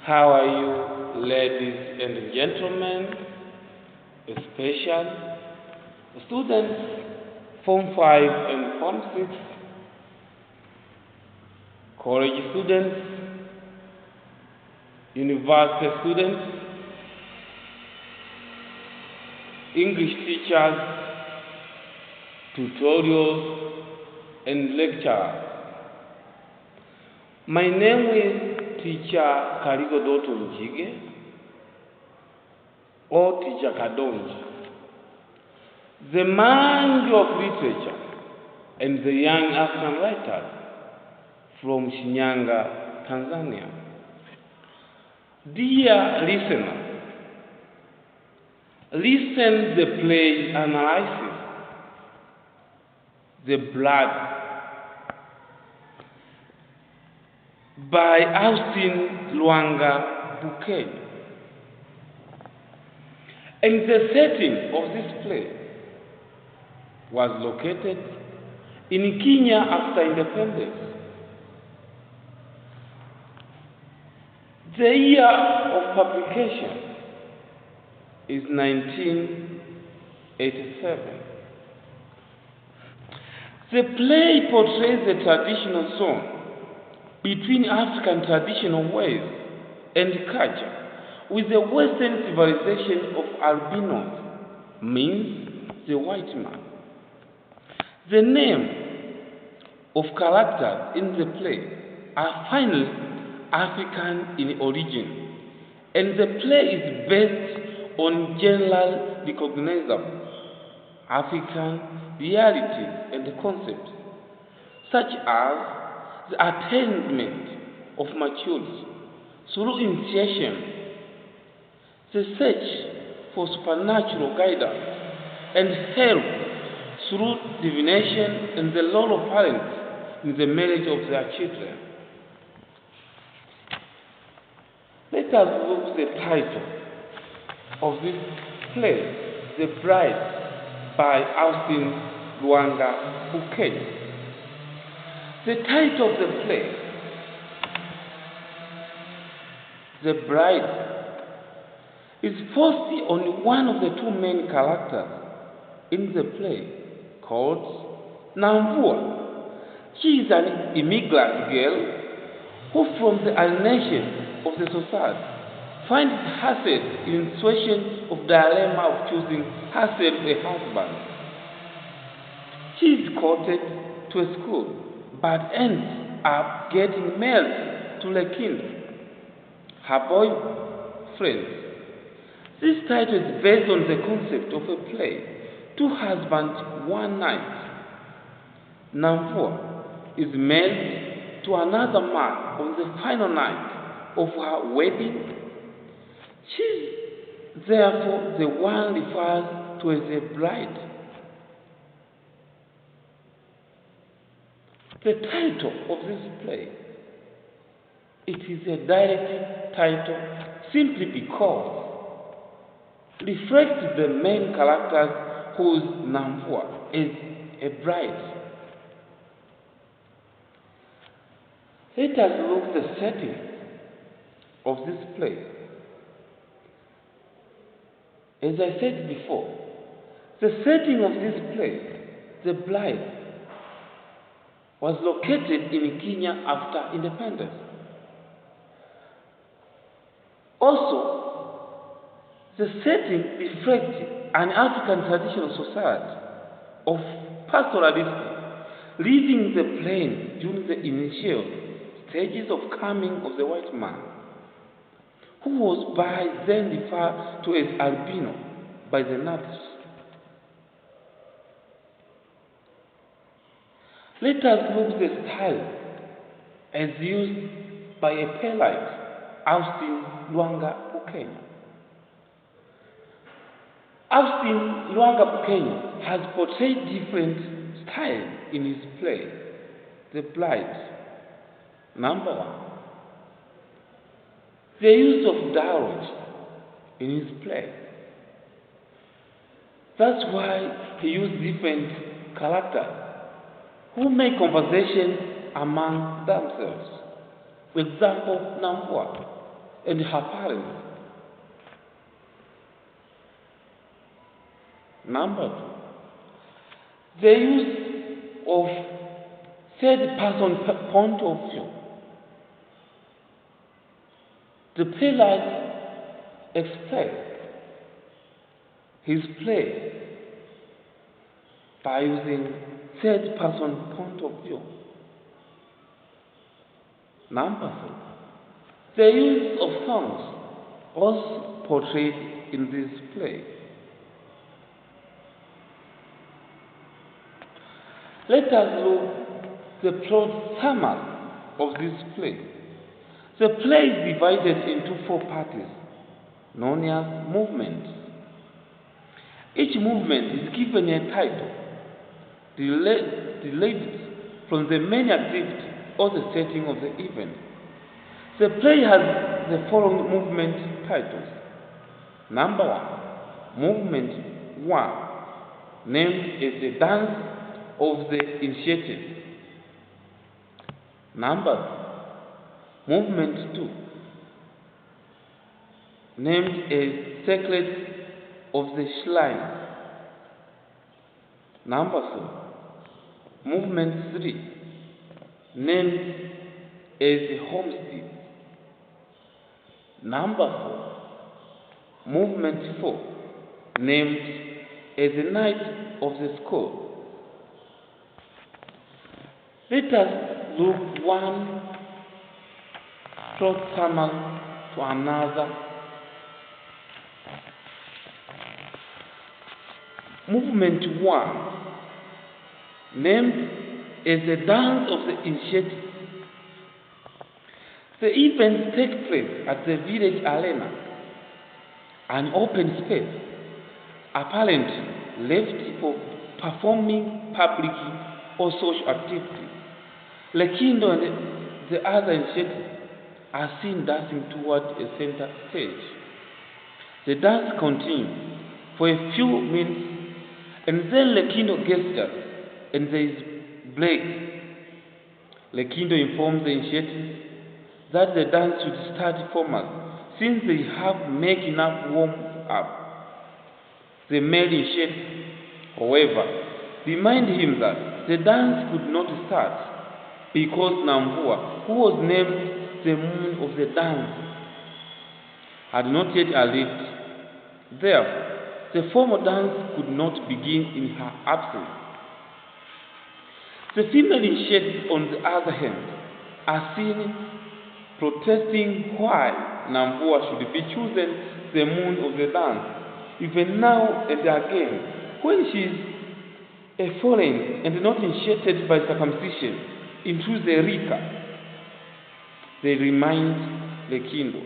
How are you, ladies and gentlemen, especially students, Form 5 and Form 6, college students, university students, English teachers, tutorials, and lecturers. My name is Teacher Kaligo Dotto Njige, or Teacher Kadonji, the man of literature and the young African writer from Shinyanga, Tanzania. Dear listener, listen the play analysis, The Blood, by Lwanga Bukenya. And the setting of this play was located in Kenya after independence. The year of publication is 1987. The play portrays the traditional song between African traditional ways and culture with the Western civilization of albinos, means the white man. The name of characters in the play are finally African in origin, and the play is based on general recognizable African realities and concepts, such as the attainment of maturity through initiation, the search for supernatural guidance and help through divination, and the role of parents in the marriage of their children. Let us look at the title of this play, The Bride, by Lwanga Bukenya. The title of the play, The Bride, is firstly on one of the two main characters in the play, called Namvua. She is an immigrant girl who, from the alienation of the society, finds herself in a situation of dilemma of choosing herself a husband. She is courted to a school, but ends up getting married to the king, her boyfriend. This title is based on the concept of a play, Two Husbands, One Night. Namvua is married to another man on the final night of her wedding. She is therefore the one referred to as a bride. The title of this play, it is a direct title simply because it reflects the main characters whose Namvua is a bride. Let us look at the setting of this play. As I said before, the setting of this play, The Bride, was located in Kenya after independence. Also, the setting reflects an African traditional society of pastoralism, living the plain during the initial stages of coming of the white man, who was by then referred to as albino by the natives. Let us look at the style as used by a playwright, Lwanga Bukenya. Lwanga Bukenya has portrayed different styles in his play, The Bride. Number one, the use of dialogue in his play. That's why he used different characters who make conversation among themselves. For example, Namvua, and her parents. Number 2, the use of third-person point of view. The playwright expressed his play by using third-person point of view. Number 3, the use of songs was portrayed in this play. Let us look the plot summary of this play. The play is divided into 4 parties, known as movements. Each movement is given a title, derived from the main activity or the setting of the event. The play has the following movement titles. Number 1, Movement 1, named as the Dance of the Initiated. Number 2, Movement 2, named as Secret of the Shrine. Number 3, Movement 3, named as the Homestead. Number 4, Movement 4, named as the Night of the Skull. Let us look one plot summary to another. Movement 1, named as the Dance of the Initiated. The event takes place at the village arena, an open space, apparently left for performing public or social activities. Lekindo and the other initiated are seen dancing toward a center stage. The dance continues for a few minutes, and then Lekindo gestures, and there is break. Lekindo informs the initiated that the dance should start formally, since they have made enough warm up. The male initiated, however, remind him that the dance could not start because Namvua, who was named the moon of the dance, had not yet arrived. Therefore, the formal dance could not begin in her absence. The female initiates, on the other hand, are seen protesting why Namvua should be chosen the moon of the dance, even now and again, when she is a foreign and not initiated by circumcision into the Rika. They remind Lekindo,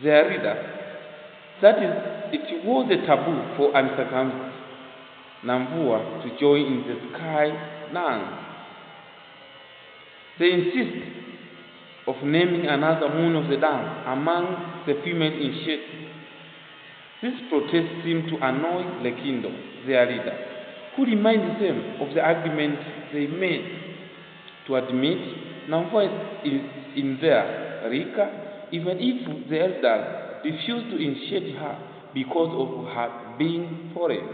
their reader, that it was a taboo for uncircumcised Namvua to join in the sky dance. They insist of naming another moon of the dance among the female initiates. This protest seemed to annoy Lekindo, their leader, who reminded them of the agreement they made to admit Namvua in their Rika, even if the elders refused to initiate her because of her being foreign.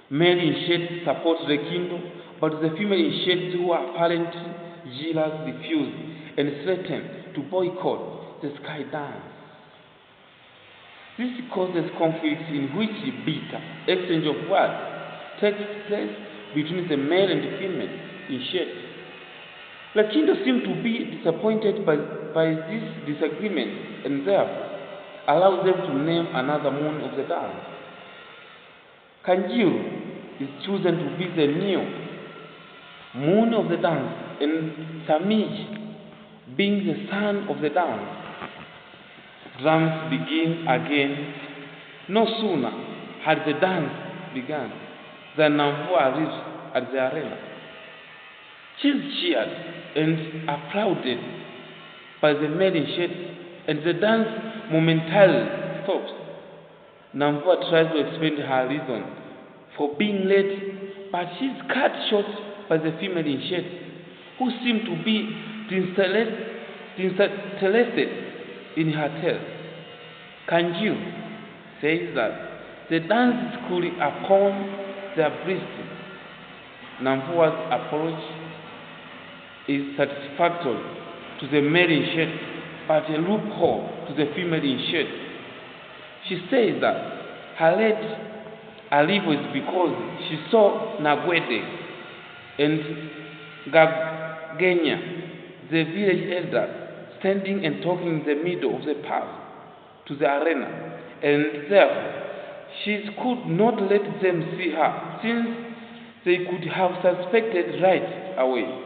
Male initiates support Lekindo, but the female initiates, who are apparently jealous, refused and threatened to boycott the sky dance. This causes conflicts in which bitter exchange of words takes place between the male and the female initiates. Lekindo seemed to be disappointed by this disagreement and therefore allows them to name another moon of the dance. Kanjiru is chosen to be the new moon of the dance, and Samij being the sun of the dance. Drums begin again. No sooner had the dance begun than Namvua arrives at the arena. She is cheered and applauded by the male initiates, and the dance momentarily stops. Namvua tries to explain her reason for being late, but she is cut short by the female initiates, who seem to be interested in her tale. Kanjiru says that the dance is cooling upon their breasts. Namvua's approach is satisfactory to the male initiate, but a loophole to the female initiate. She says that her late arrival is because she saw Nagwede and Gagenya, the village elder, standing and talking in the middle of the path to the arena, and therefore she could not let them see her, since they could have suspected right away.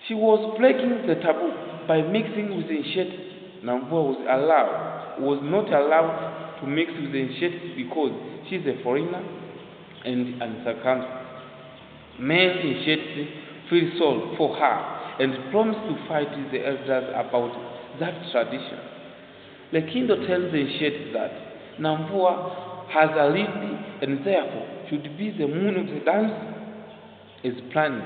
She was breaking the taboo by mixing with the initiate. Namvua was not allowed to mix with the initiate because she is a foreigner and uncircumcised. Male initiates feel sorry for her and promise to fight with the elders about that tradition. Lekindo tells the initiate that Namvua has a lead and therefore should be the moon of the dance as planned.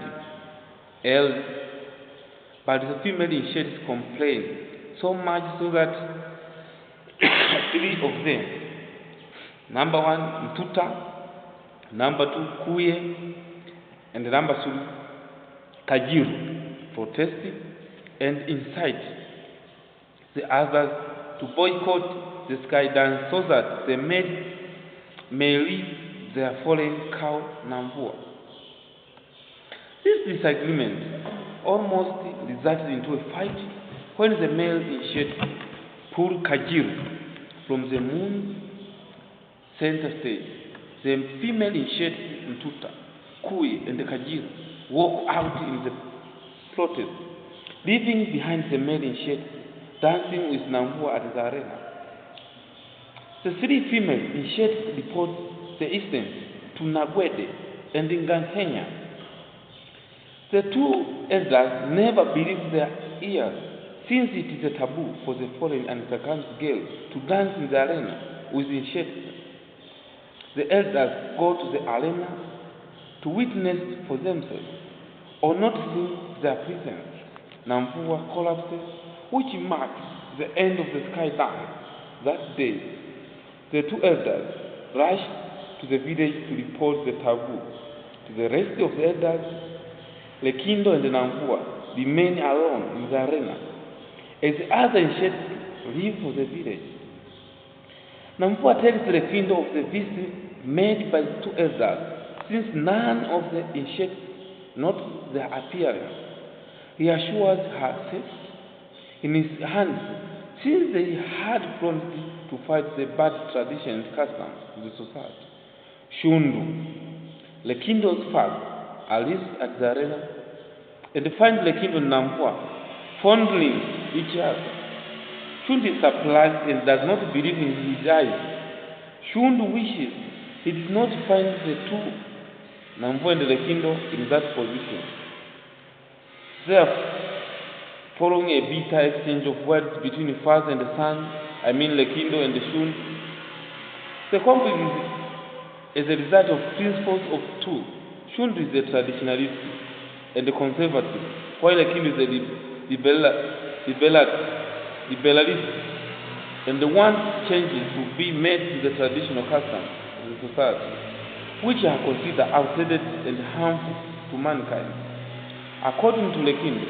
But the female initiates complain so much so that three of them, number one, Mtuta, number two, Kuye, and number three, Kajiru, protested and incite the others to boycott the sky dance so that the men may leave their fallen cow Namvua. This disagreement almost resulted into a fight when the male initiate pulled Kajiru from the moon center stage. The female initiate Mtuta, Kui, and Kajiru walked out in the protest, leaving behind the male initiate dancing with Namvua at the arena. The three female initiates report the incident to Nagwede and Ngahenya. The two elders never believed their ears, since it is a taboo for the foreign and uncircumcised girl to dance in the arena with initiates. The elders go to the arena to witness for themselves or not see their presence. Namvua collapses, which marks the end of the sky dance. That day, the two elders rushed to the village to report the taboo. To the rest of the elders, Lekindo and Namvua remain alone in the arena, as the other initiates leave for the village. Namvua tells Lekindo of the visit made by the two elders, since none of the initiates noticed their appearance. He assures her safety in his hands, since they had promised to fight the bad tradition and customs of the society. Shundu, Lekindo's father, arrives at the arena and finds Lekindo and Namvua fondling each other. Shundu is surprised and does not believe in his eyes. Shundu wishes he did not find the two, Namvua and Lekindo, in that position. Therefore, following a bitter exchange of words between the father and the son, Lekindo and the Shundu, the conflict is a result of principles of two. Shundu is a traditionalist and a conservative, while Lekindo is a liberalist and wants changes to be made to the traditional customs of the society, which are considered outdated and harmful to mankind. According to Lekindo,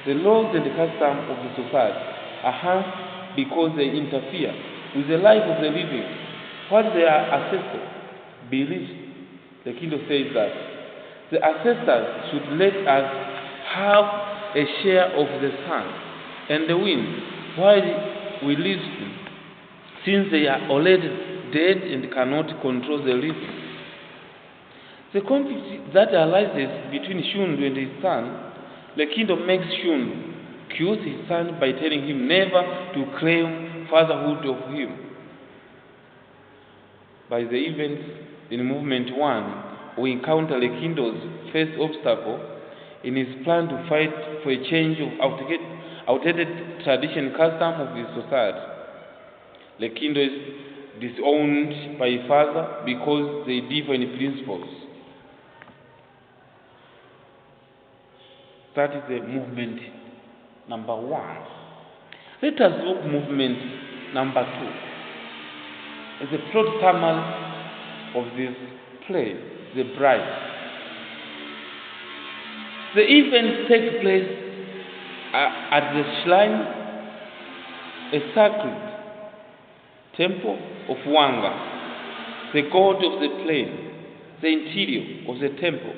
the laws and the customs of the society are harmful because they interfere with the life of the living, what their ancestors believed. Lekindo says that the ancestors should let us have a share of the sun and the wind while we live, since they are already dead and cannot control the living. The conflict that arises between Shundu and his son, Lekindo makes Shundu accuse his son by telling him never to claim fatherhood of him. By the events in Movement 1, we encounter Lekindo's first obstacle in his plan to fight for a change of outdated tradition and custom of his society. Lekindo is disowned by his father because they differ in principles. That is the movement number 1. Let us look movement number 2 as a plot summary of this play, The Bride. The event takes place at the shrine, a sacred temple of Lwanga, the god of the plain. The interior of the temple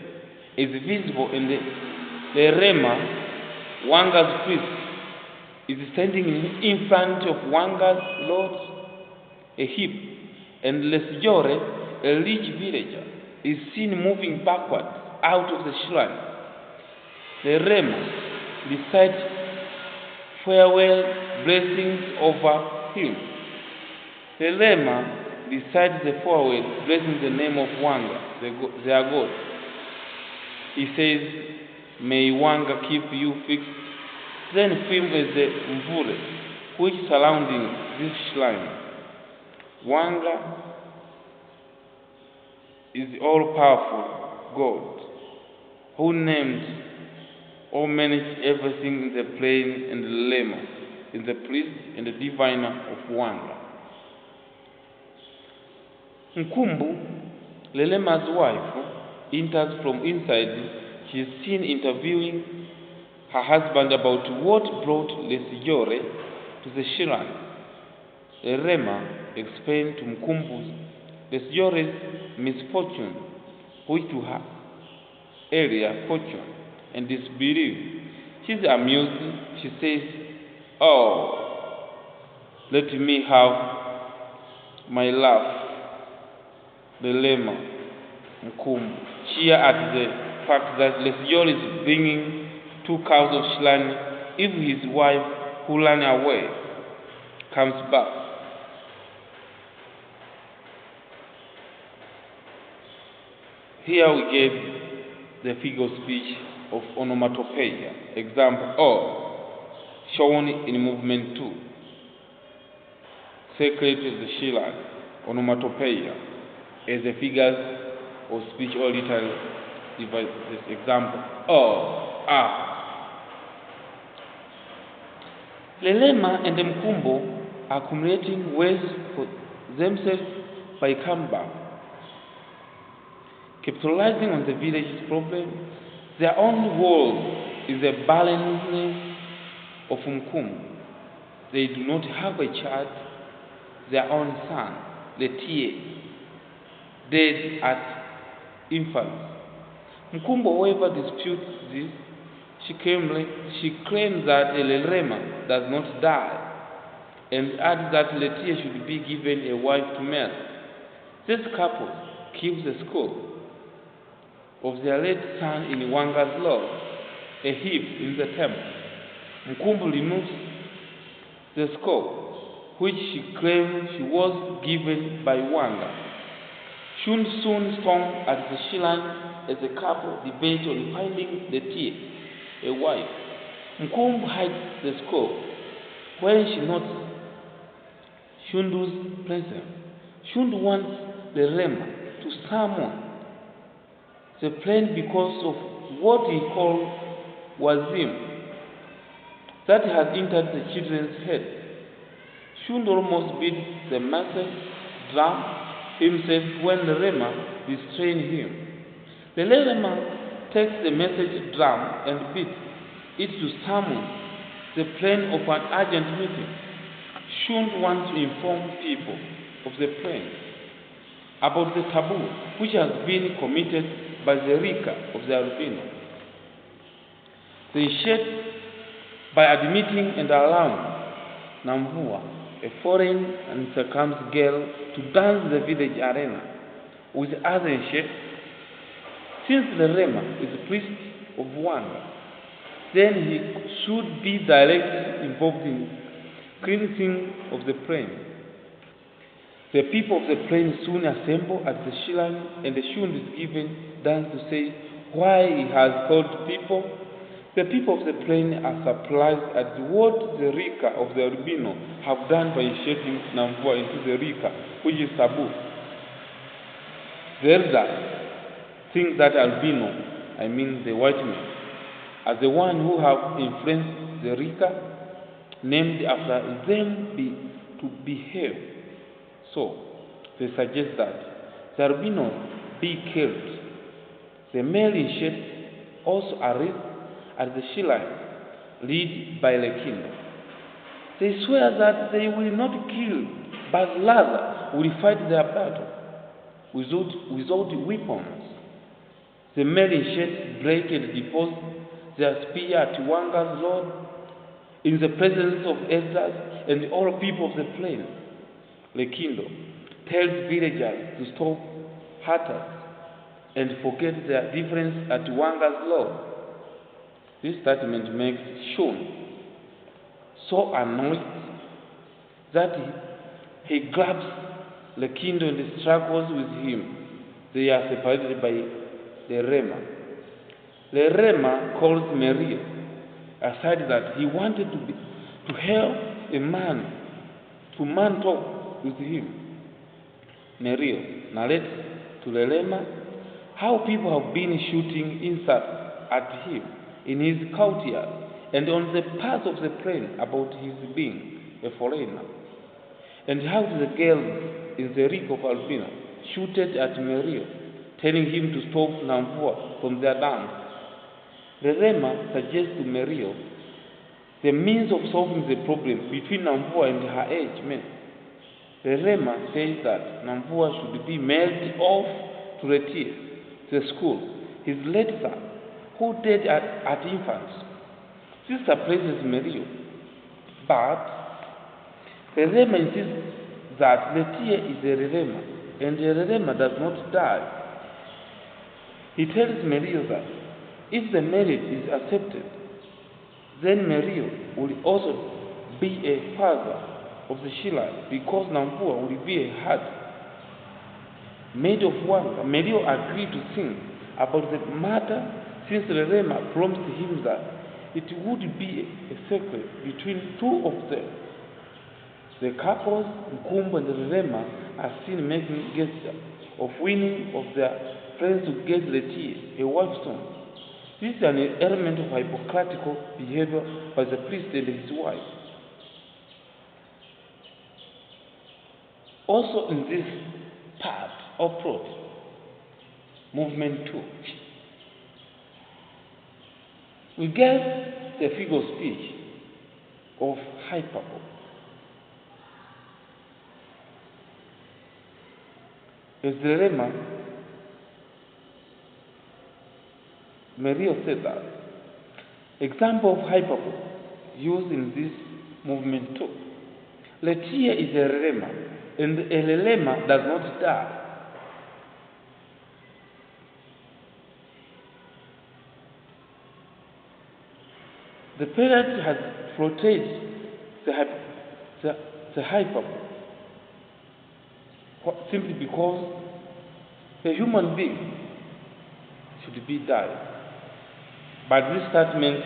is visible, and the Rema, Lwanga's priest, is standing in front of Lwanga's lord, a heap, and Lesjore, a rich villager, is seen moving backward out of the shrine. The Rema recites farewell blessings over him. The Rema recites the farewell blessing the name of Lwanga, their god. He says, "May Lwanga keep you fixed." Then film is the mvule which surrounding this shrine. Lwanga is the all-powerful God who named or managed everything in the plain, and the Lema is the priest and the diviner of Lwanga. Nkumbu, Lelema's wife, enters from inside. She is seen interviewing her husband about what brought Lesjore to the shrine. Lelema explained to Nkumbu Lesjore's misfortune, which to her earlier fortune, and disbelief. She's amused. She says, "Oh, let me have my laugh." Lelema Nkumbu cheer at the fact that Lesjore is bringing 2 cows of shrine if his wife, who ran away, comes back. Here we get the figure speech of onomatopoeia. Example, shown in movement 2. Secret of the shrine, onomatopoeia, as the figures of speech or literal devices. Example, Lelema and Nkumbu are accumulating ways for themselves by comeback. Capitalizing on the village's problem, their only world is the barrenness of Nkumbu. They do not have a child. Their own son, Letie, dead at infancy. Nkumbu, however, disputes this. She claims that Lelema does not die, and adds that Letie should be given a wife to marry. This couple keeps the skull of their late son in Lwanga's lodge, a heap in the temple. Nkumbu removes the skull, which she claims she was given by Lwanga. Soon storm at the shrine as the couple debate on finding Letie a wife. Nkumbu hides the skull. When she notes Shundu's presence, Shundu wants the Rema to summon the plane because of what he called Wazim that has entered the children's head. Shundu almost beats the massive drum himself when the Rema restrains him. The Rema takes the message drum and beats it to summon the plane of an urgent meeting. Shundu wants to inform people of the plane about the taboo which has been committed by the Rika of the albino. They shed by admitting and allowing Namvua, a foreign and circumcised girl, to dance the village arena with other sheds. Since the Rema is the priest of Lwanga, then he should be directly involved in cleansing of the plain. The people of the plain soon assemble at the shrine, and the Shundu is given dance to say why he has called people. The people of the plain are surprised at what the Rika of the albino have done by initiating Namvua into the Rika, which is taboo. The elders think that albino, the white man, as the one who have influenced the Rika, named after them to behave. So, they suggest that the albinos be killed. The male initiates also arrive at the Shilai, led by Lekindo. They swear that they will not kill, but rather will fight their battle without weapons. The male initiates break and deposit their spear at Lwanga's lord in the presence of elders and all people of the plain. Lekindo tells villagers to stop hunters and forget their difference at Lwanga's lord. This statement makes Shun so annoyed that he grabs Lekindo and struggles with him. They are separated by Lerema. Lerema calls Merio aside that he wanted to help a man talk with him. Merio narrates to Lerema how people have been shooting insults at him in his courtyard and on the path of the plain about his being a foreigner, and how the girls in the Rick of Albina shooted at Merio, telling him to stop Namvua from their dance. Lerema suggests to Merio the means of solving the problem between Namvua and her age mate. Lerema says that Namvua should be mailed off to Retier, the school, his late son, who died at infancy. This surprises Merio, but Lerema insists that Retier is a Lerema, and Lerema does not die. He tells Merio that if the marriage is accepted, then Merio will also be a father of the Shilai, because Namvua will be a heart made of Lwanga. Merio agreed to sing about the matter since Lerema promised him that it would be a secret between two of them. The couples, Nkumbu and Lerema, are seen making gesture of winning of their friends to get Retier a wife soon. This is an element of hypocritical behavior by the priest and his wife. Also in this part of plot, movement 2, we get the figure of speech of hyperbole. As the Lerema, Merio said that example of hyperbole used in this movement 2. Retier is a Lerema, and a Lerema does not die. The parent has floated the hyperbole simply because a human being should be died. But this statement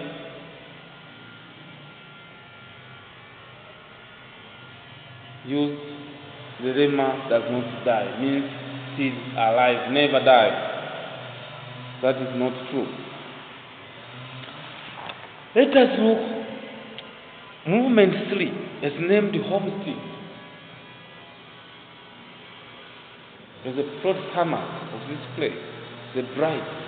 used Lerema does not die means she is alive, never died. That is not true. Let us look movement 3 as named homestead as a plot summary of this play, The Bride.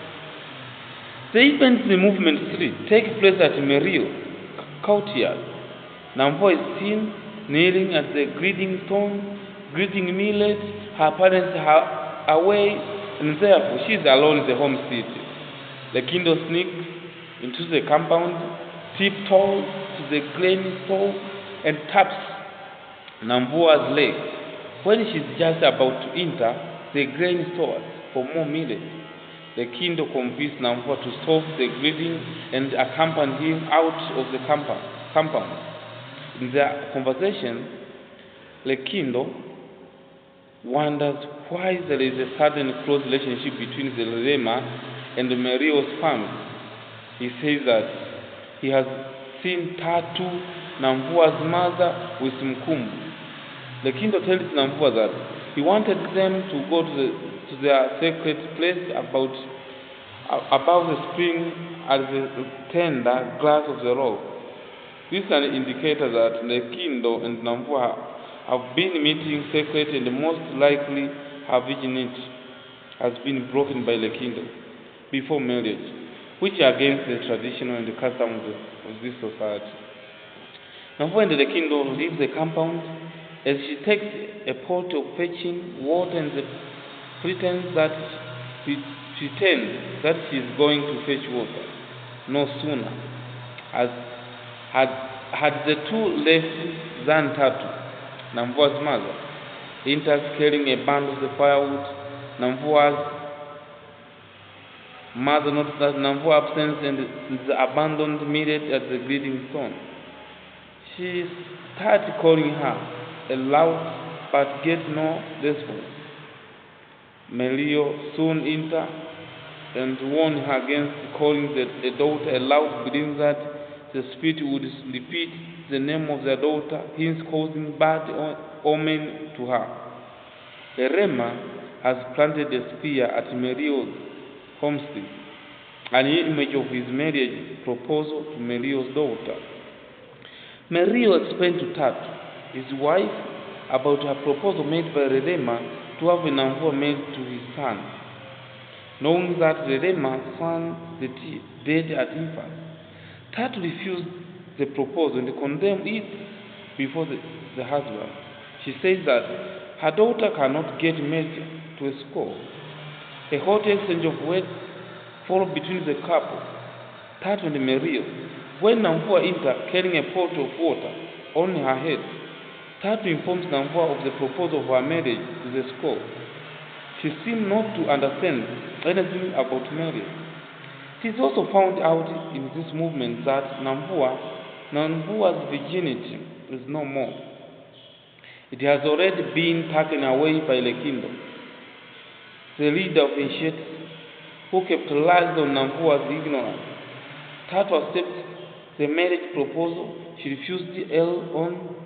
The events in movement 3 take place at Merio courtyard. Namvua is seen kneeling at the greeting stone, greeting Millet. Her parents are away, and therefore she is alone in the homestead. Lekindo sneaks into the compound, tiptoes to the grain store, and taps Namvua's leg. When she is just about to enter the grain store for more millet, Lekindo convinces Namvua to stop the greeting and accompany him out of the compound. In their conversation, Lekindo wonders why there is a sudden close relationship between the Lerema and Merio's family. He says that he has seen Tatu, Namvua's mother, with Nkumbu. Lekindo tells Namvua that he wanted them to go to their sacred place about above the spring at the tender glass of the rock. This is an indicator that Lekindo and Namvua have been meeting secretly, and most likely her virginity has been broken by Lekindo before marriage, which are against the tradition and the customs of this society. Namvua and Lekindo leave the compound as she takes a pot of fetching water and pretends that she is going to fetch water. No sooner had the two left than Tatu, Namvua's mother, enters carrying a bundle of the firewood. Namvua's mother noticed that Namvua's absence and is abandoned immediately at the greeting stone. She starts calling her aloud but gets no response. Melio soon enters and warned her against calling a daughter aloud, believing that the spirit would repeat the name of their daughter, hence causing bad omen to her. Erema has planted a spear at Melio's homestead, an image of his marriage proposal to Melio's daughter. Melio explained to Tatu, his wife, about her proposal made by Erema to have Namvua married to his son, knowing that Erema's son dead at infancy. Tatu refused the proposal and condemned it before the husband. She says that her daughter cannot get married to a squaw. A hot exchange of words followed between the couple, Tatu and Melio. When Namvua entered carrying a pot of water on her head, Tatu informs Namvua of the proposal of her marriage to the squaw. She seemed not to understand anything about marriage. It is also found out in this movement that Namvua's virginity is no more. It has already been taken away by Lekindo, the leader of initiates, who capitalized on Namvua's ignorance. Tatu accepted the marriage proposal. She refused on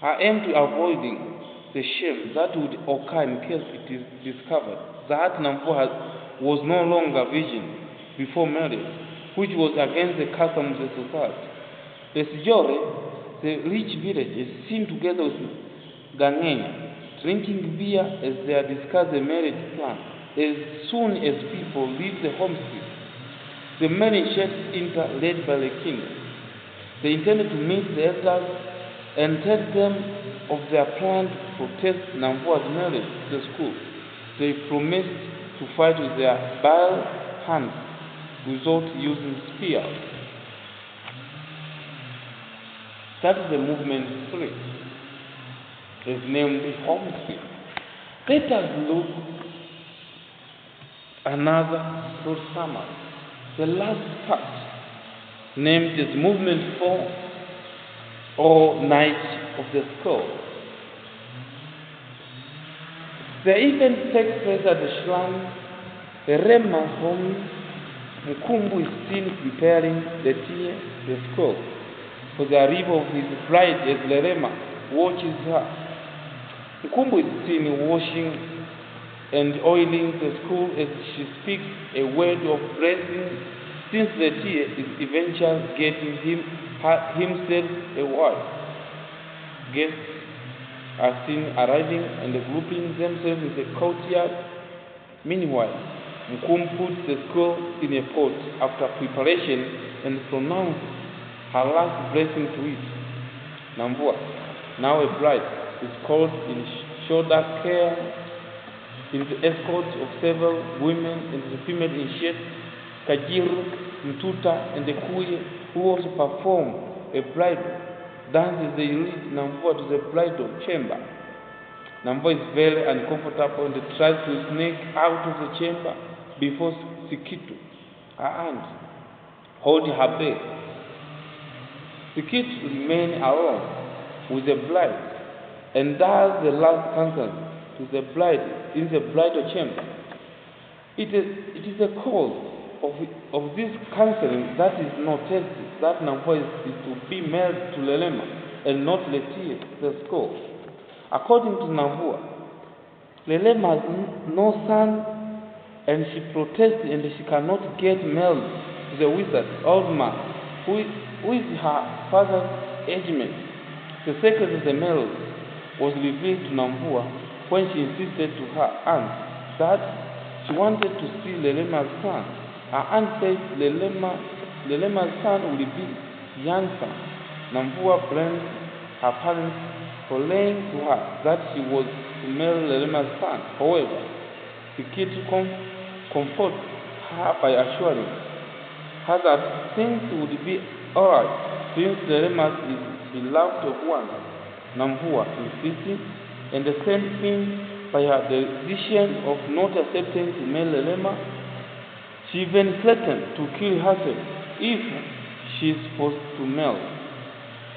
her aim to avoiding the shame that would occur in case it is discovered that Namvua was no longer virgin before marriage, which was against the customs of the society. The Sijore, the rich village, is seen together with Gangenya, drinking beer as they discuss the marriage plan. As soon as people leave the homestead, the men in shirts enter, led by the king. They intended to meet the elders and tell them of their plan to protest Namvua's marriage to the school. They promised to fight with their bare hands without using spears. That is the movement 3. It's named homestead. Let us look another short summary. The last part, named as movement 4 or night of the skull. The event takes place at the shrine, Erema's home. Mkumbu is seen preparing the skull for the arrival of his bride as Lerema watches her. Mkumbu is seen washing and oiling the skull as she speaks a word of blessing, since Letie is eventually getting himself a wife. Guests are seen arriving and grouping themselves in the courtyard. Meanwhile, Mkum puts the skull in a pot after preparation and pronounces her last blessing to it. Namvua, now a bride, is called in shoulder care in the escort of several women and the female initiates, Kajiru, Mtuta, and the Kuye, who also perform a bridal dance as they lead Namvua to the bridal chamber. Namvua is very uncomfortable and tries to sneak out of the chamber before Sikitu, her aunt, hold her back. Sikitu remains alone with the bride and does the last counsel to the bride in the bridal chamber. It is the cause of this counseling that is noted that Namvua is to be married to Lelema and not Letie, the skull. According to Namvua, Lelema has no son and she protests and she cannot get married to the wizard old man who is her father's age mate. The secret of the marriage was revealed to Namvua when she insisted to her aunt that she wanted to see Lelema's son. Her aunt said Lelema's son would be young son. Namvua blamed her parents for lying to her that she was to marry Lelema's son. However, Sikitu comforted her by assuring her that things would be alright since Lelema is beloved of one. Namvua insisted and sent him by her decision of not accepting to marry Lelema. She even threatened to kill herself if she is forced to marry.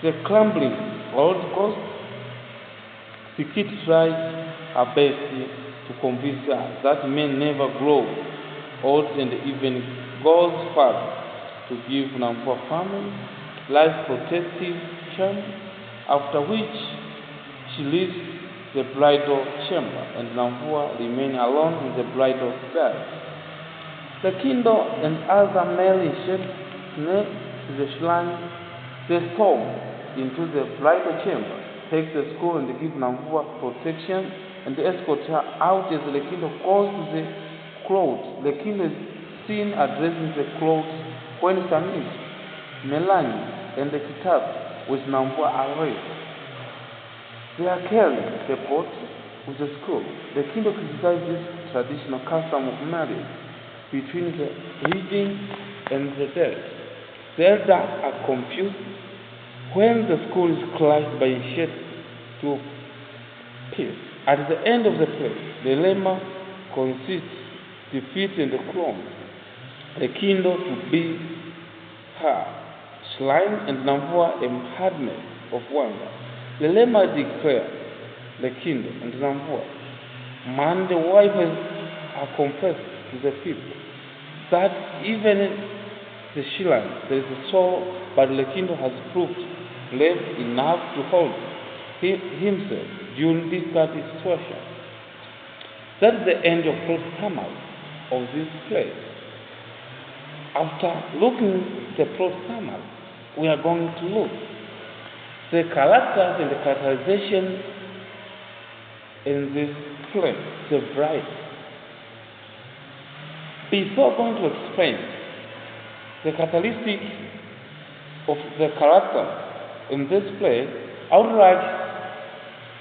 The crumbling old ghost, Sikitu tried her best to convince her that men never grow old and even goes far to give Namvua family life protective charm, after which she leaves the bridal chamber and Namvua remains alone in the bridal bed. The kingdom and other male ships next to the shrine, they storm into the bridal chamber, take the scroll and give Namvua protection and escort her out as the kingdom goes to the crowd. The kingdom is seen addressing the crowd when Samis, Melanie, and the Kitab with Namvua are raised. They are carrying the pot with the scroll. The kingdom criticizes this traditional custom of marriage between the living and the dead. The elders are confused when the scroll is crushed by a shed to peace. At the end of the play, the lemma consists defeat and the crown, the kingdom to be her shrine and Namvua a hardness of Lwanga. The lemma declares the kingdom and Namvua. Man, the wives are confessed to the people that even the shrine there is a soul, but the kingdom has proved left enough to hold himself during this situation. That's the end of plot summary of this play. After looking at the plot summary, we are going to look the characters and the characterization in this play, the bride. Before going to explain the characteristics of the character in this play, I would like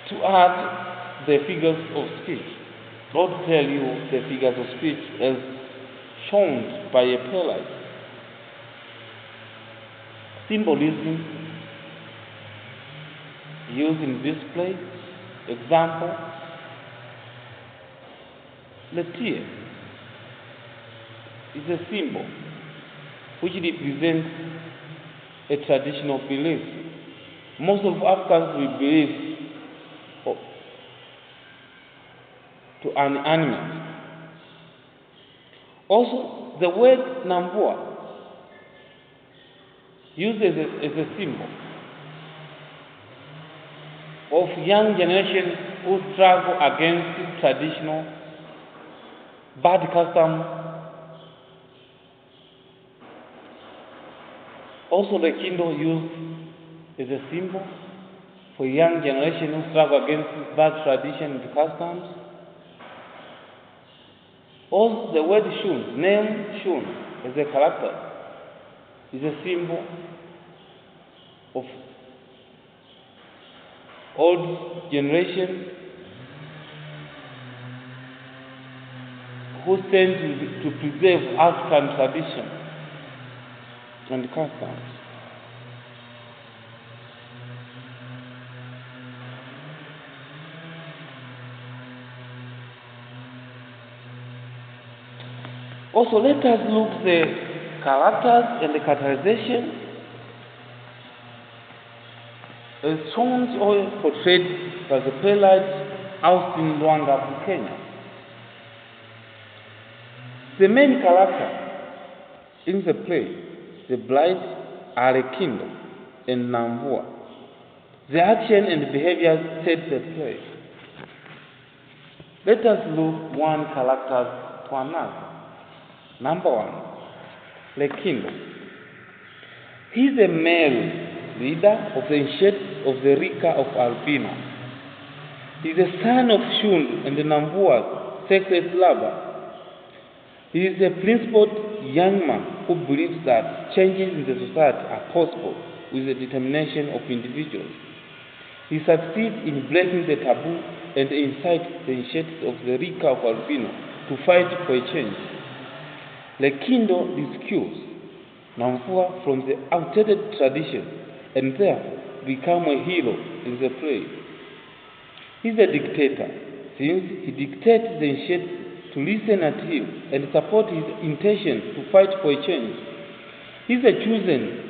to add the figures of speech. I will tell you the figures of speech as shown by a playwright. Symbolism used in this play. Example, the tear is a symbol which represents a traditional belief. Most of Africans will believe to an animal. Also, the word Namvua used as a symbol of young generation who struggle against traditional bad custom. Also, the kingdom used as a symbol for young generation who struggle against bad tradition and customs. Also, the word Shun, name Shun, as a character, is a symbol of old generation who tend to preserve African tradition and customs. Also, let us look at the characters and the characterization as shown or portrayed by the playwright Austin Lwanga Bukenya. The main character in the play, the bride, are a kingdom and Namvua. The action and behavior set the play. Let us look one character to another. Number 1, Lekindo. He is a male leader of the Nshet of the Rika of Albino. He is a son of Shun and Namvua's sacred lover. He is a principled young man who believes that changes in the society are possible with the determination of individuals. He succeeds in breaking the taboo and incites the Nshet of the Rika of Albino to fight for a change. Lekindo rescues Namvua from the outdated tradition and therefore become a hero in the play. He is a dictator, since he dictates the Nshet to listen at him and support his intention to fight for a change. He is a chosen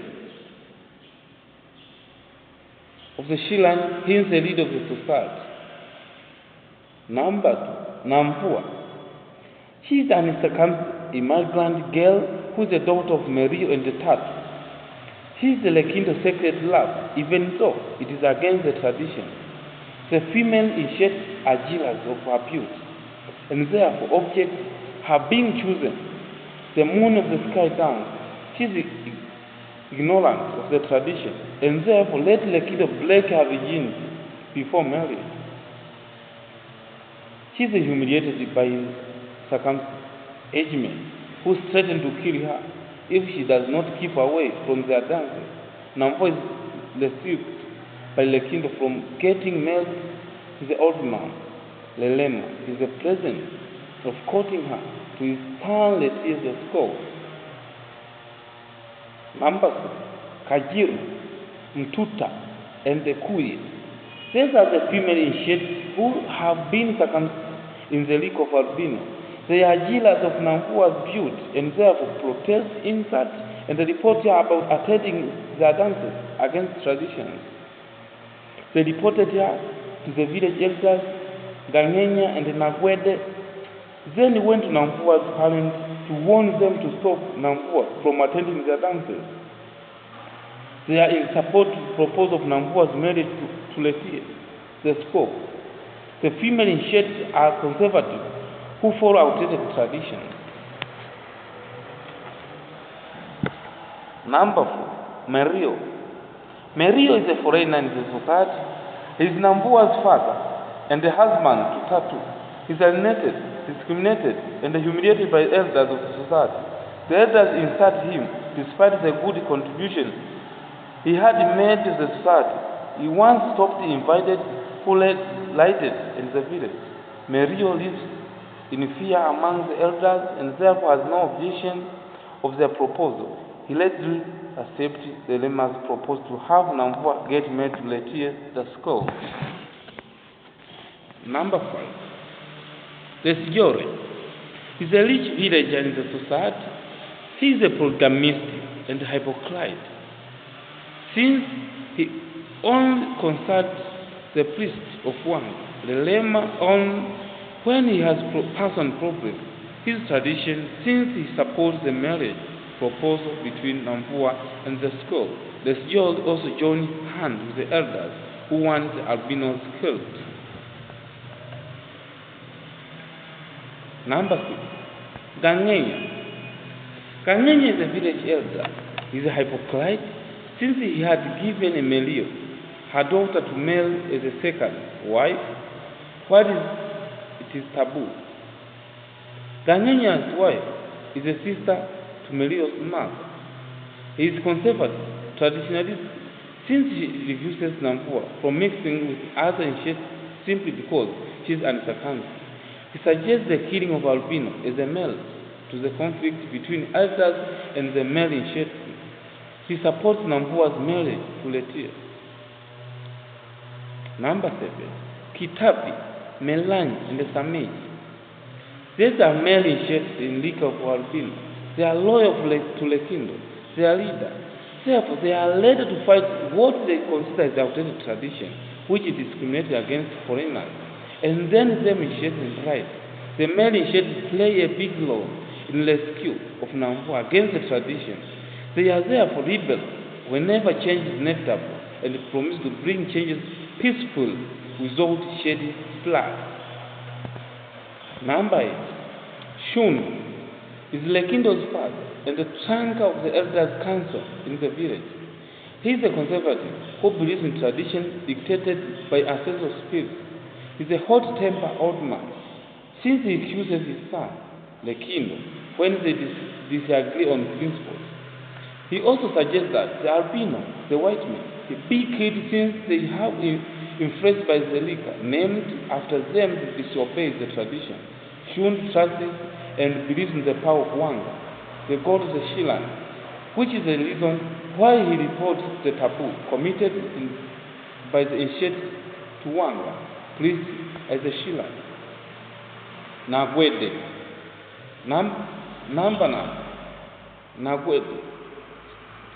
of the Shilan, hence the leader of the society. Number 2, Namvua. She is an uncircumcised immigrant girl who is the daughter of Merio and the Tatu. She is the Lekindo's sacred love, even though it is against the tradition. The female Nshet are jealous of her beauty, and therefore objects have been chosen. The moon of the sky dance. She is ignorant of the tradition, and therefore let Lekindo break her virginity before marriage. She is humiliated by his circumcision, who threatened to kill her if she does not keep away from their dances. Namvua is restricted by Lekindo from getting married to the old man. Lelema is the present of courting her to his son Letie's skull. Number 6, Kajiru, Mtuta, and the Kui. These are the female Nshet who have been circumcised in the Lake of Albino. They are jealous of Namvua's beauty and therefore protest, insult, and report her about attending their dances against traditions. They reported her to the village elders, Gangenya and Nagwede. Then went to Namvua's parents to warn them to stop Namvua from attending their dances. They are in support of the proposal of Namvua's marriage to Letie, the scope. The female Nshet are conservative, who follow outdated traditions. Number 4, Merio. Merio is a foreigner in the society. He is Namvua's father and a husband to Tatu. He is alienated, discriminated, and humiliated by elders of the society. The elders insult him despite the good contribution he had made to the society. He once stopped invited who lighted in the village. Merio lives in fear among the elders and therefore has no objection of their proposal. He readily accepted the Lema's proposal to have Namvua get married to Letie the skull. Number 5, Lesjore is a rich villager in the society. He is a polygamist and hypocrite, since he only consults the priest of Lwanga, the Lema, on when he has personal problems. His tradition, since he supports the marriage proposal between Namvua and the skull. The Lesjore also joins hands with the elders who want the albinos killed. Number 6, Gangenya. Gangenya is a village elder. He is a hypocrite, since he had given Merio, her daughter, to marry as a second wife. It is taboo. Ganyenya's wife is a sister to Merio's mother. He is conservative, traditionalist, since she refuses Namvua from mixing with other Nshet simply because she is uncircumcised. He suggests the killing of albino as a means to the conflict between elders and the male Nshet. He supports Namvua's marriage to Letie. Number 7, Kitabi, Melange, and Samej. These are male Nshet in Lika of albino. They are loyal to Lekindo, their leader. Therefore, they are ready to fight what they consider as outdated tradition, which is discriminated against foreigners. And then them Nshet and right. The male Nshet play a big role in rescue of Namvua against the tradition. They are therefore rebel whenever change is inevitable and promise to bring changes peaceful without shedding blood. Number 8, Shun. is Lekindo's father and the trunk of the elders' council in the village. He is a conservative who believes in tradition dictated by ancestral spirits. He is a hot-tempered old man, since he accuses his son, Lekindo, when they disagree on principles. He also suggests that the albino, the white men, be killed since they have influenced by the liquor, named after them to disobey the tradition, shun trusts and believes in the power of Lwanga, the god of the Shilan, which is the reason why he reports the taboo committed by the initiate to Lwanga, priest as the Shilan. Nagwede. Number 9. Nagwede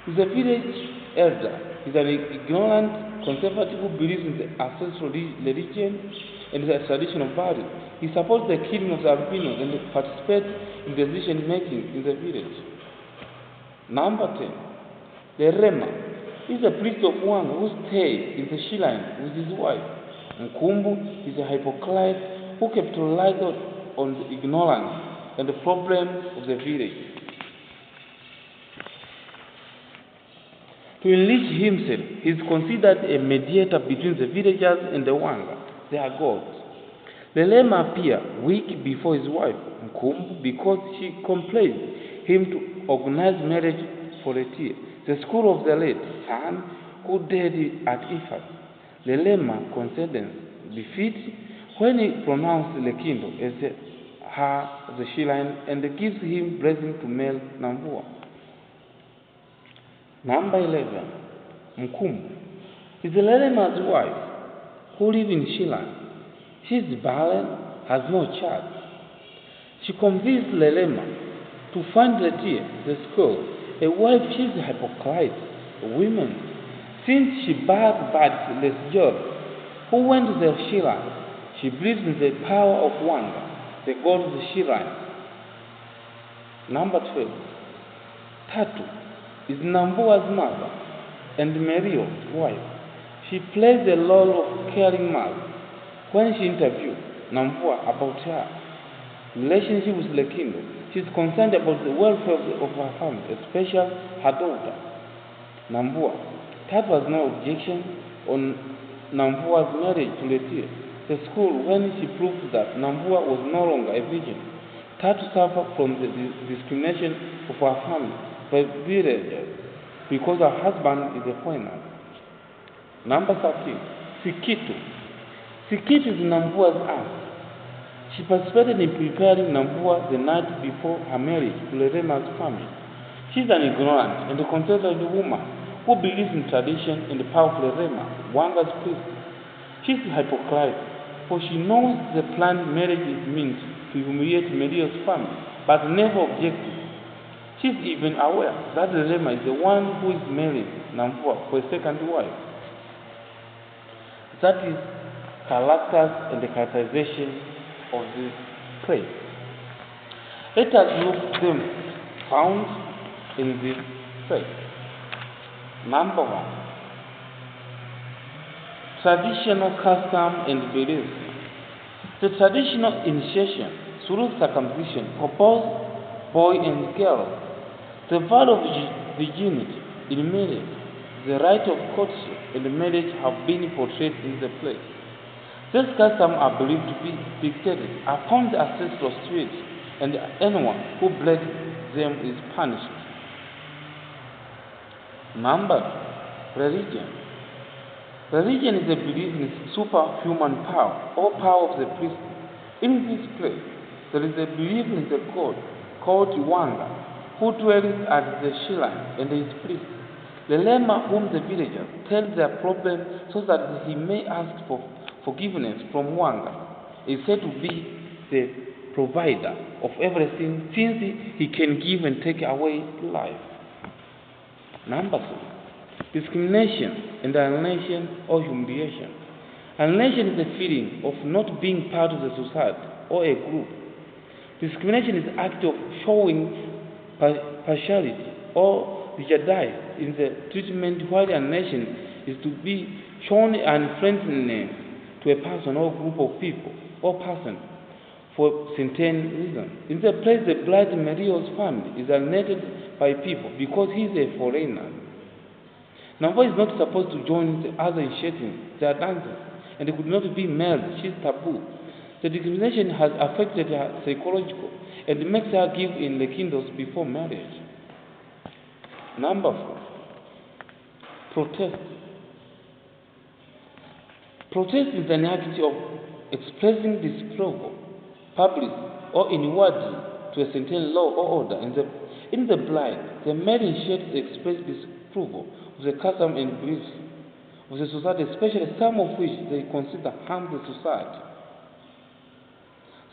is a village elder. He is an ignorant conservative who believes in the ancestral religion and the traditional values. He supports the killing of the albinos and participates in decision making in the village. Number 10. The Rema is a priest of Lwanga who stays in the Shilan with his wife. Nkumbu is a hypocrite who capitalized on the ignorance and the problems of the village to enrich himself. He is considered a mediator between the villagers and the Lwanga, their gods. The Lema appears weak before his wife, Nkumbu, because she compelled him to organize marriage for a year, the school of the late son who died at infant. The Lema concedes defeat when he pronounced Lekindo as her the Shilan and gives him blessing to marry Namvua. Number 11. Nkumbu is the Lema's wife who lives in Shilan. She is barren, has no child. She convinced Lema to find the school, a wife. She is a hypocrite, a woman, since she bears but less joy, who went to the Shilan. She believes in the power of Lwanga, the god of the Shilan. Number 12. Tatu is Nambua's mother and Merio's wife. She plays the role of caring mother. When she interviewed Nambua about her relationship with Lekindo, she is concerned about the welfare of her family, especially her daughter, Nambua. Tatu has no objection on Nambua's marriage to Letia. The school, when she proved that Nambua was no longer a virgin, Tatu suffered from the discrimination of her family by villagers because her husband is a foreigner. Number 13. Sikitu. Sikitu is Nambua's aunt. She participated in preparing Nambua the night before her marriage to Lema's family. She is an ignorant and conservative woman who believes in tradition and the power of Lema, Lwanga's priest. She is a hypocrite, for she knows the planned marriage is meant to humiliate Merio's family, but never objected. She is even aware that Lema is the one who is marrying Nambua for a second wife. That is characters and the characterization of this place. Let us look them found in this place. Number 1. Traditional custom and beliefs. The traditional initiation through circumcision for both boy and girl, the vow of virginity in marriage, the rite of courtship and marriage have been portrayed in the play. These customs are believed to be dictated upon the ancestral spirits, and anyone who breaks them is punished. Number 2. Religion. Religion is a belief in superhuman power or power of the priest. In this place, there is a belief in the god called Lwanga, who dwells at the Shilan and his priest. The Lema, whom the villagers tell their problem so that he may ask for forgiveness from Lwanga, is said to be the provider of everything, since he can give and take away life. Number 3. Discrimination and alienation or humiliation. Alienation is the feeling of not being part of the society or a group. Discrimination is the act of showing partiality or prejudice in the treatment, while alienation is to be shown unfriendliness to a person or group of people or person for certain reasons. In the place, the bride Merio's family is alienated by people because he is a foreigner. Namvua is not supposed to join the other initiating their dances, and could not be married. She is taboo. The discrimination has affected her psychological and makes her give in the kingdoms before marriage. Number 4, protest. Protest is an act of expressing disapproval, publicly or inwardly, to a certain law or order. In the bride, the male initiates express disapproval of the custom and beliefs of the society, especially some of which they consider harm the society.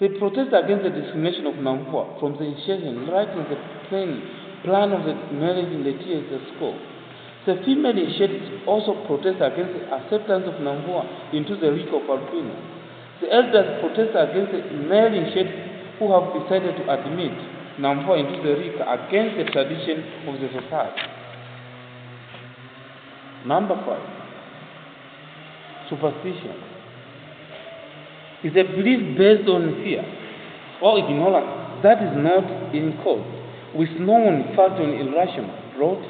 They protest against the discrimination of Namvua from the initiation right in the plan of the marriage in the tears at school. The female initiates also protest against the acceptance of Namvua into the Rika of Albino. The elders protest against the male initiates who have decided to admit Namvua into the Rika against the tradition of the society. Number 5, superstition is a belief based on fear or ignorance that is not in accord with known fact and irrational. Wrote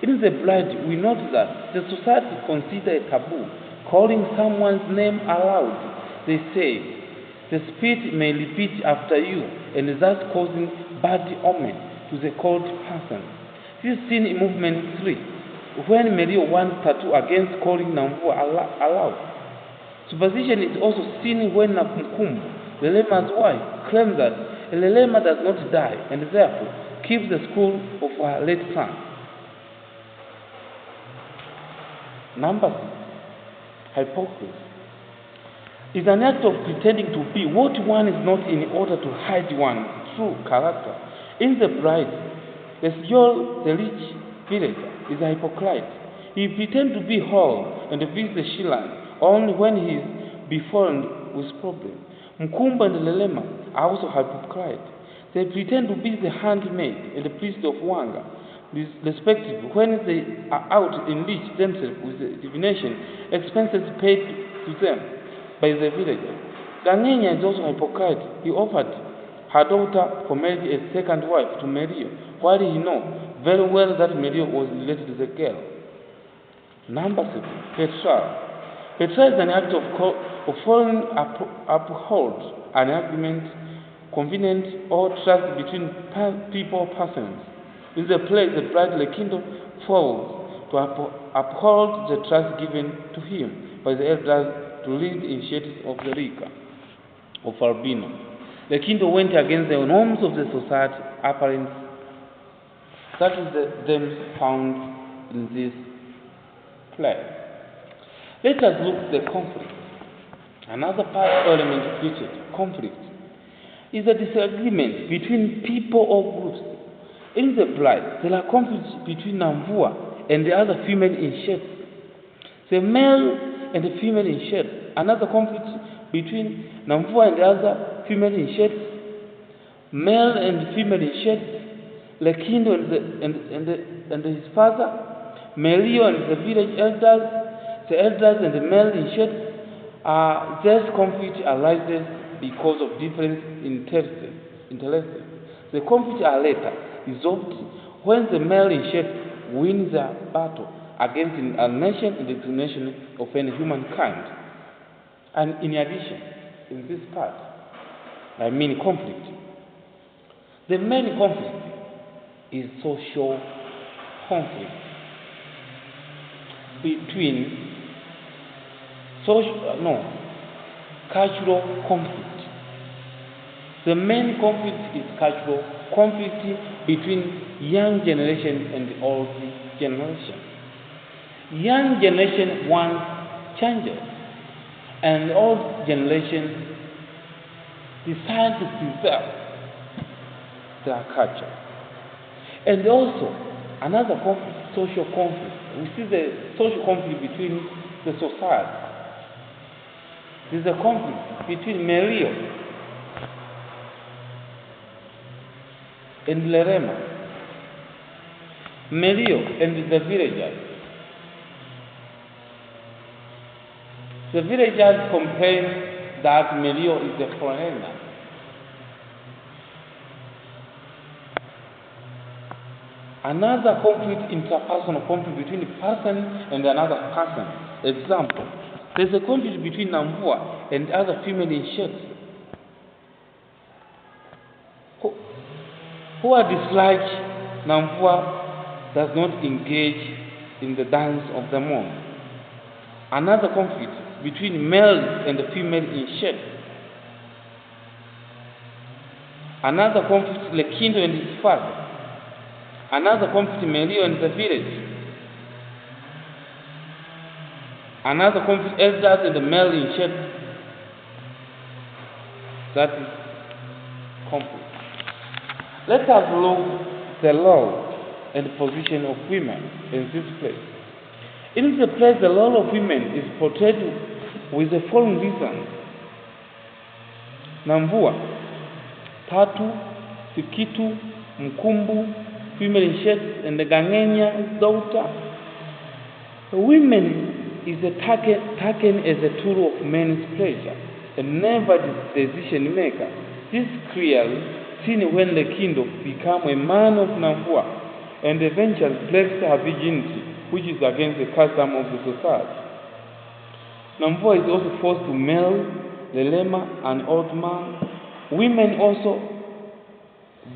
in the bride, we note that the society considers a taboo calling someone's name aloud. They say the spirit may repeat after you, and thus causing bad omen to the called person. This is seen in movement 3, when Mario wants tattoo against calling Namvua aloud. Superstition is also seen when Mkumbu, Lelema's wife, claims that Lelema does not die and therefore keeps the school of her late son. Number 6, hypocrisy is an act of pretending to be what one is not in order to hide one's true character. In the bride, the rich villager, is a hypocrite. He pretends to be whole and visit the Shilan only when he is befallen with problems. Mkumbu and Lelema are also hypocrites. They pretend to be the handmaid and the priest of Lwanga, respectively, when they are out to enrich themselves with the divination expenses paid to them by the villagers. Gangenya is also a hypocrite. He offered her daughter for marriage as second wife to Mario, while he knew very well that Mario was related to the girl. Number 7, betrayal. Betrayal is an act of foreign uphold an argument, convenient or trust between people or persons. In the place, the bride the kingdom falls to uphold the trust given to him by the elders to lead the initiatives of the Rika of Albino. The kingdom went against the norms of the society, apparent. That is the them found in this play. Let us look at the conflict. Another part element of conflict is a disagreement between people or groups. In the bride, there are conflicts between Namvua and the other female initiates. The male and the female initiates. Another conflict between Namvua and the other female initiates. Male and female initiates. Lekindo and his father. Melio and the village elders. The elders and the male initiates. This conflict arises because of difference in interests. The conflicts are later resolved when the male initiate wins the battle against the alienation and discrimination of any humankind. And in addition, in this part, conflict. The main conflict is social conflict between cultural conflict. The main conflict is cultural conflict between young generation and the old generation. Young generation wants changes, and old generation decide to preserve their culture. And also another conflict, social conflict. We see the social conflict between the society. There is a conflict between Mario and Lerema, Mario and the villagers. The villagers complain that Mario is a foreigner, Another conflict, interpersonal conflict between a person and another person. Example, there's a conflict between Namvua and other female insects who are disliked. Namvua does not engage in the dance of the moon. Another conflict between males and the female insect. Another conflict, Lekindo and his father. Another conflict, Melio and the village. Another conflict, elders and the male insect. That is conflict. Let us look at the role and position of women in this place. In this place, the role of women is portrayed with the following reasons. Namvua, Tatu, Sikitu, Mkumbu, female insects, and the Gangenya's daughter. Women is taken as a tool of men's pleasure and never the decision maker. This clearly seen when the kingdom became a man of Namvua and eventually breaks her virginity, which is against the custom of the society. Namvua is also forced to marry Lelema, an old man. Women also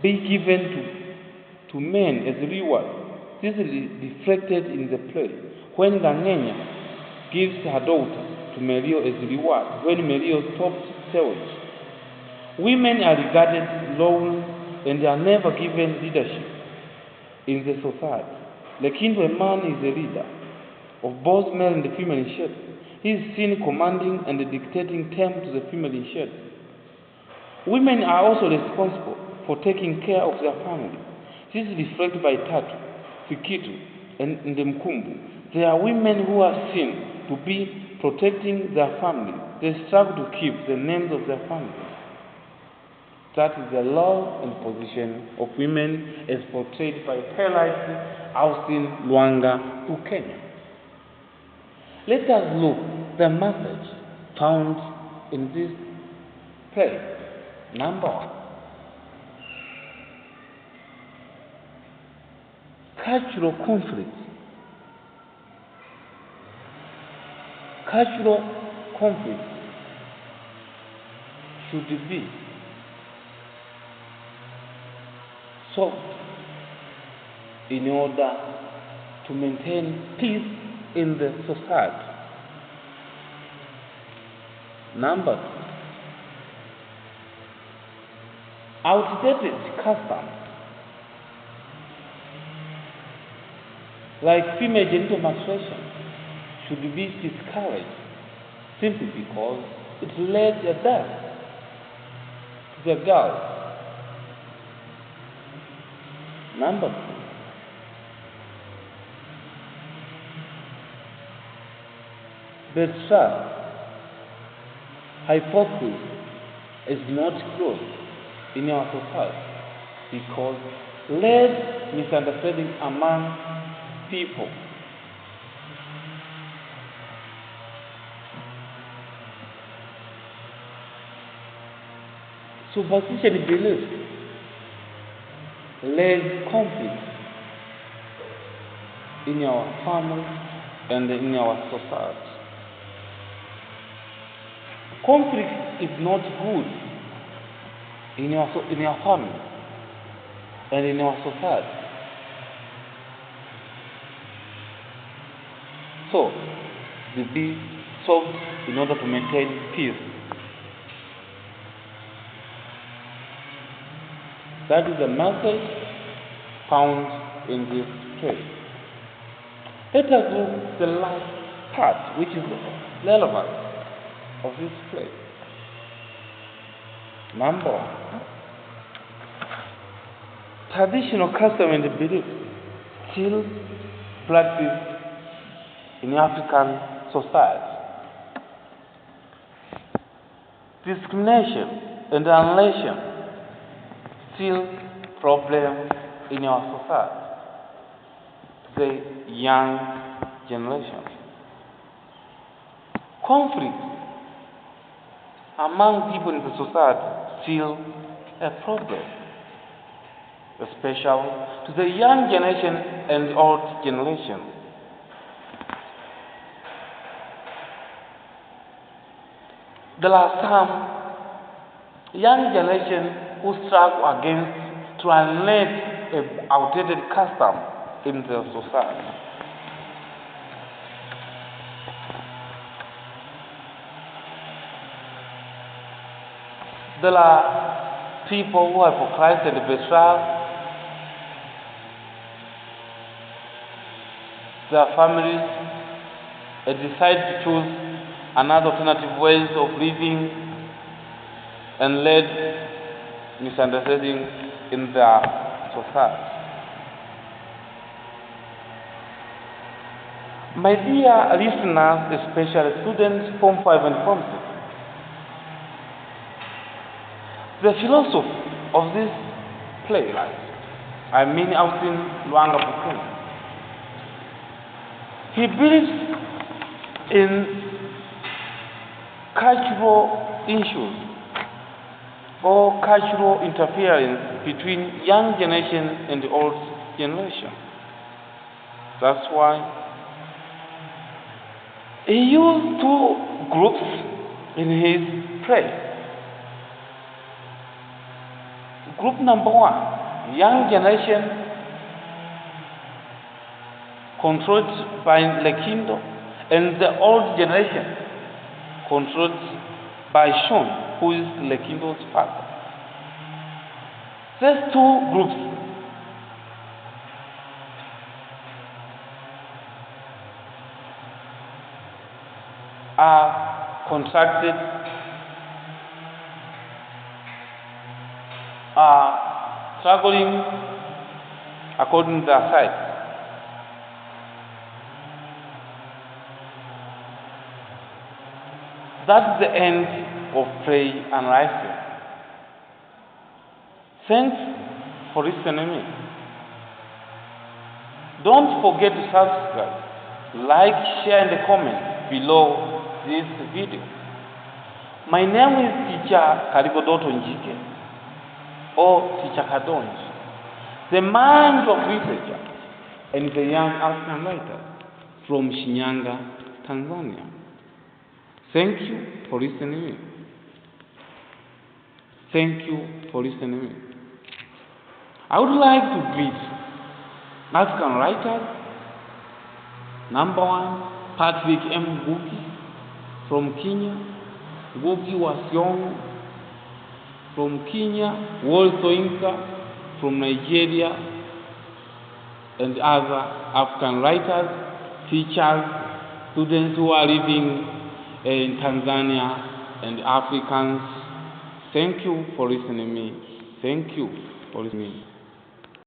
be given to men as a reward. This is reflected in the play when Gangenya gives her daughter to Melio as a reward when Melio stops sewage. Women are regarded low and are never given leadership in the society. Lekindo, a man, is a leader of both male and the female insect. He is seen commanding and dictating terms to the female insect. Women are also responsible for taking care of their family. This is reflected by Tatu, Fikitu, and Mkumbu. They are women who are seen to be protecting their family. They struggle to keep the names of their family. That is the role and position of women as portrayed by playwright Austin Lwanga, Bukenya. Let us look at the message found in this play. Number 1. Cultural conflict. Cultural conflict should be solved in order to maintain peace in the society. Number 2. Outdated customs like female genital masturbation should be discouraged simply because it led to death to the girl. Number 2. The trust hypothesis is not good in our society because led misunderstanding among people. Superstition belief led conflict in our family and in our society. Conflict is not good in our family and in our society. So, to be solved in order to maintain peace. That is the message found in this play. Let us look at the last part, which is relevant of this play. Number 1. Traditional custom and belief still practiced in African society. Discrimination and annihilation still problem in our society, the young generation. Conflict among people in the society still a problem. especially to the young generation and old generation. There are some young generation who struggle against to annihilate an outdated custom in the society. There are people who have Christ and betrayal their families and decide to choose another alternative ways of living and led misunderstanding in their society. My dear listeners, especially students, Form 5 and Form 6, the philosophy of this playwright, I mean Lwanga Bukenya, he believes in cultural issues or cultural interference between young generation and the old generation. That's why he used two groups in his play. Group number one, young generation controlled by Lekindo, and the old generation controlled by Sean, who is Lekindo's father. These two groups are contracted, are struggling according to their side. That's the end of Pray and Writing. Thanks for listening. Don't forget to subscribe, like, share, and comment below this video. My name is Teacher Kaligo Dotto Njige, or Teacher Kadonji, the mind of researcher and the young African writer from Shinyanga, Tanzania. Thank you for listening. Thank you for listening. I would like to greet African writers. Number one, Patrick M. Ngugi from Kenya. Ngugi was young from Kenya. Walter Inca from Nigeria, and other African writers, teachers, students who are living in Tanzania and Africans. Thank you for listening to me. Thank you for listening.